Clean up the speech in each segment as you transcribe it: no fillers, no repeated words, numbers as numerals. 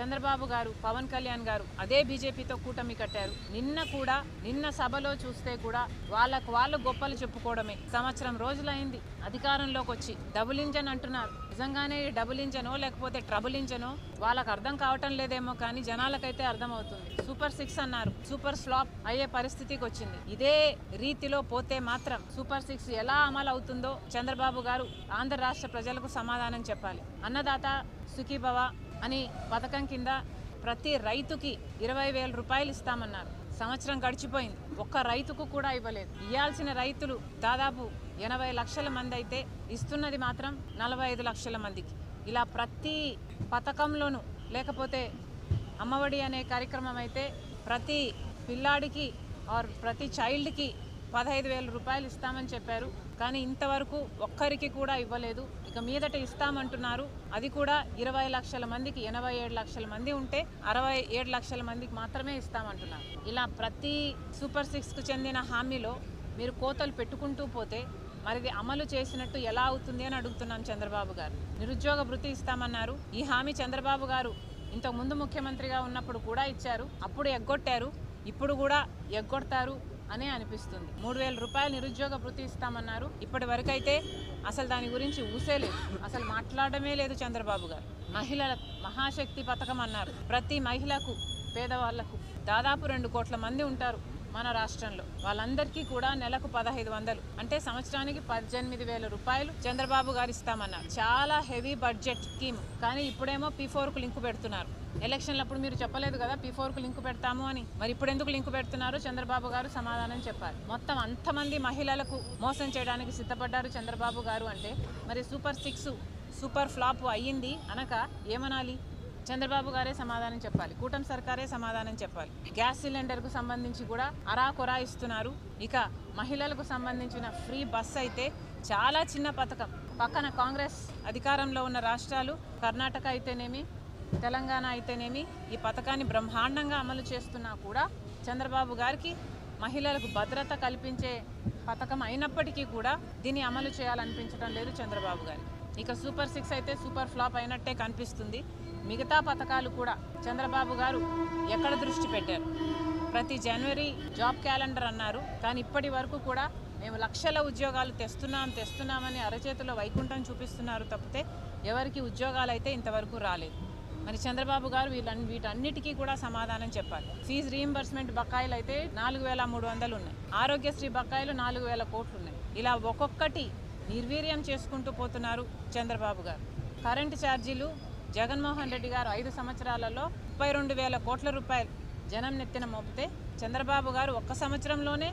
చంద్రబాబు గారు, పవన్ కళ్యాణ్ గారు అదే బీజేపీతో కూటమి కట్టారు. నిన్న సభలో చూస్తే కూడా వాళ్ళు గొప్పలు చెప్పుకోవడమే. సంవత్సరం రోజులైంది అధికారంలోకి వచ్చి. డబుల్ ఇంజన్ అంటున్నారు. నిజంగానే డబుల్ ఇంజనో లేకపోతే ట్రబుల్ ఇంజనో వాళ్ళకు అర్థం కావటం లేదేమో, కానీ జనాలకైతే అర్థమవుతుంది. సూపర్ 6 అన్నారు, సూపర్ ఫ్లాప్ అయ్యే పరిస్థితికి వచ్చింది. ఇదే రీతిలో పోతే మాత్రం సూపర్ 6 ఎలా అమలు అవుతుందో చంద్రబాబు గారు ఆంధ్ర రాష్ట్ర ప్రజలకు సమాధానం చెప్పాలి. అన్నదాత సుఖీభవ అని పథకం కింద ప్రతి రైతుకి 20,000 రూపాయలు ఇస్తామన్నారు. సంవత్సరం గడిచిపోయింది, ఒక్క రైతుకు కూడా ఇవ్వలేదు. ఇవ్వాల్సిన రైతులు దాదాపు 80 లక్షల మంది అయితే ఇస్తున్నది మాత్రం 45 లక్షల మందికి. ఇలా ప్రతి పథకంలోనూ, లేకపోతే అమ్మఒడి అనే కార్యక్రమం అయితే ప్రతి పిల్లాడికి ప్రతి చైల్డ్కి 15,000 రూపాయలు ఇస్తామని చెప్పారు. కానీ ఇంతవరకు ఒక్కరికి కూడా ఇవ్వలేదు. ఇక మీదట ఇస్తామంటున్నారు. అది కూడా 20 లక్షల మందికి. 87 లక్షల మంది ఉంటే 67 లక్షల మందికి మాత్రమే ఇస్తామంటున్నారు. ఇలా ప్రతి సూపర్ 6కు చెందిన హామీలో మీరు కోతలు పెట్టుకుంటూ పోతే మరిది అమలు చేసినట్టు ఎలా అవుతుంది అని అడుగుతున్నాం చంద్రబాబు గారు. నిరుద్యోగ భృతి ఇస్తామన్నారు. ఈ హామీ చంద్రబాబు గారు ఇంతకుముందు ముఖ్యమంత్రిగా ఉన్నప్పుడు కూడా ఇచ్చారు. అప్పుడు ఎగ్గొట్టారు, ఇప్పుడు కూడా ఎగ్గొడతారు అనే అనిపిస్తుంది. 3,000 రూపాయలు నిరుద్యోగ భృతి ఇస్తామన్నారు. ఇప్పటి వరకైతే అసలు దాని గురించి ఊసేలేదు, అసలు మాట్లాడమే లేదు చంద్రబాబు గారు. మహిళల మహాశక్తి పథకం అన్నారు. ప్రతి మహిళకు, పేదవాళ్లకు దాదాపు 2 కోట్ల మంది ఉంటారు మన రాష్ట్రంలో. వాళ్ళందరికీ కూడా నెలకు 1,500 అంటే సంవత్సరానికి 18,000 రూపాయలు చంద్రబాబు గారు ఇస్తామన్నారు. చాలా హెవీ బడ్జెట్ స్కీమ్. కానీ ఇప్పుడేమో P4కు లింకు పెడుతున్నారు. ఎలక్షన్లప్పుడు మీరు చెప్పలేదు కదా P4కు లింకు పెడతాము అని. మరి ఇప్పుడు ఎందుకు లింకు పెడుతున్నారు? చంద్రబాబు గారు సమాధానం చెప్పాలి. మొత్తం అంతమంది మహిళలకు మోసం చేయడానికి సిద్ధపడ్డారు చంద్రబాబు గారు అంటే మరి సూపర్ 6 సూపర్ ఫ్లాప్ అయ్యింది అనక ఏమనాలి? చంద్రబాబు గారే సమాధానం చెప్పాలి, కూటమి సర్కారే సమాధానం చెప్పాలి. గ్యాస్ సిలిండర్కు సంబంధించి కూడా అరాకొరా ఇస్తున్నారు. ఇక మహిళలకు సంబంధించిన ఫ్రీ బస్ అయితే చాలా చిన్న పథకం. పక్కన కాంగ్రెస్ అధికారంలో ఉన్న రాష్ట్రాలు కర్ణాటక అయితేనేమి, తెలంగాణ అయితేనేమి ఈ పథకాన్ని బ్రహ్మాండంగా అమలు చేస్తున్నా కూడా చంద్రబాబు గారికి మహిళలకు భద్రత కల్పించే పథకం అయినప్పటికీ కూడా దీన్ని అమలు చేయాలనిపించడం లేదు చంద్రబాబు గారికి. ఇక సూపర్ 6 అయితే సూపర్ ఫ్లాప్ అయినట్టే కనిపిస్తుంది. మిగతా పథకాలు కూడా చంద్రబాబు గారు ఎక్కడ దృష్టి పెట్టారు? ప్రతి జనవరి జాబ్ క్యాలెండర్ అన్నారు. కానీ ఇప్పటి వరకు కూడా మేము లక్షల ఉద్యోగాలు తెస్తున్నామని అరచేతిలో వైకుంఠం చూపిస్తున్నారు తప్పితే ఎవరికి ఉద్యోగాలు అయితే ఇంతవరకు రాలేదు. మరి చంద్రబాబు గారు వీటన్నిటికీ కూడా సమాధానం చెప్పాలి. ఫీజు రీయింబర్స్మెంట్ బకాయిలు అయితే 4,300 ఉన్నాయి. ఆరోగ్యశ్రీ బకాయిలు 4,000 కోట్లు ఉన్నాయి. ఇలా ఒక్కొక్కటి నిర్వీర్యం చేసుకుంటూ పోతున్నారు చంద్రబాబు గారు. కరెంటు ఛార్జీలు జగన్మోహన్ రెడ్డి గారు 5 సంవత్సరాలలో 32,000 కోట్ల రూపాయలు జనం నెత్తిన మోపితే చంద్రబాబు గారు ఒక్క సంవత్సరంలోనే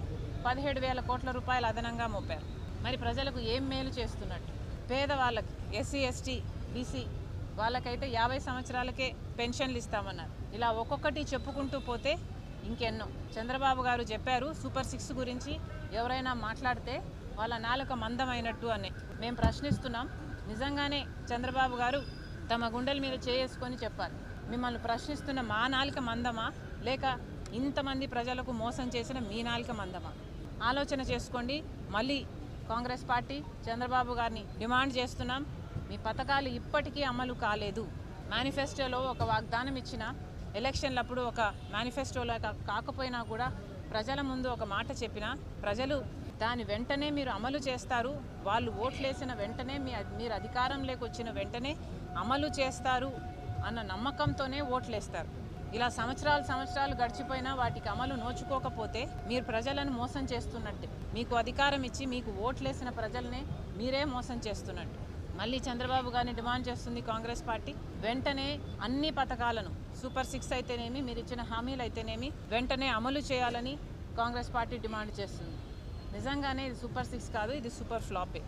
17,000 కోట్ల రూపాయలు అదనంగా మోపారు. మరి ప్రజలకు ఏం మేలు చేస్తున్నట్టు? పేదవాళ్ళకి, ఎస్సీ ఎస్టీ బీసీ వాళ్ళకైతే 50 సంవత్సరాలకే పెన్షన్లు ఇస్తామన్నారు. ఇలా ఒక్కొక్కటి చెప్పుకుంటూ పోతే ఇంకెన్నో. చంద్రబాబు గారు చెప్పారు సూపర్ 6 గురించి ఎవరైనా మాట్లాడితే వాళ్ళ నాలుక మందమైనట్టు అని. మేము ప్రశ్నిస్తున్నాం, నిజంగానే చంద్రబాబు గారు తమ గుండెల మీద చేసుకొని చెప్పాలి. మిమ్మల్ని ప్రశ్నిస్తున్న మా నాలుక మందమా, లేక ఇంతమంది ప్రజలకు మోసం చేసిన మీ నాలుక మందమా? ఆలోచన చేసుకోండి. మళ్ళీ కాంగ్రెస్ పార్టీ చంద్రబాబు గారిని డిమాండ్ చేస్తున్నాం, మీ పథకాలు ఇప్పటికీ అమలు కాలేదు. మేనిఫెస్టోలో ఒక వాగ్దానం ఇచ్చిన, ఎలక్షన్లప్పుడు ఒక మేనిఫెస్టోలో కాకపోయినా కూడా ప్రజల ముందు ఒక మాట చెప్పినా ప్రజలు దాని వెంటనే మీరు అమలు చేస్తారు, వాళ్ళు ఓట్లేసిన వెంటనే మీరు అధికారంలోకి వచ్చిన వెంటనే అమలు చేస్తారు అన్న నమ్మకంతోనే ఓట్లేస్తారు. ఇలా సంవత్సరాలు గడిచిపోయినా వాటికి అమలు నోచుకోకపోతే మీరు ప్రజలను మోసం చేస్తున్నట్టే. మీకు అధికారం ఇచ్చి మీకు ఓట్లేసిన ప్రజలనే మీరే మోసం చేస్తున్నట్టు. మళ్ళీ చంద్రబాబు గారిని డిమాండ్ చేస్తుంది కాంగ్రెస్ పార్టీ, వెంటనే అన్ని పథకాలను సూపర్ 6 అయితేనేమి, మీరు ఇచ్చిన హామీలు అయితేనేమి వెంటనే అమలు చేయాలని కాంగ్రెస్ పార్టీ డిమాండ్ చేస్తుంది. నిజంగానే ఇది సూపర్ 6 కాదు, ఇది సూపర్ ఫ్లాపే.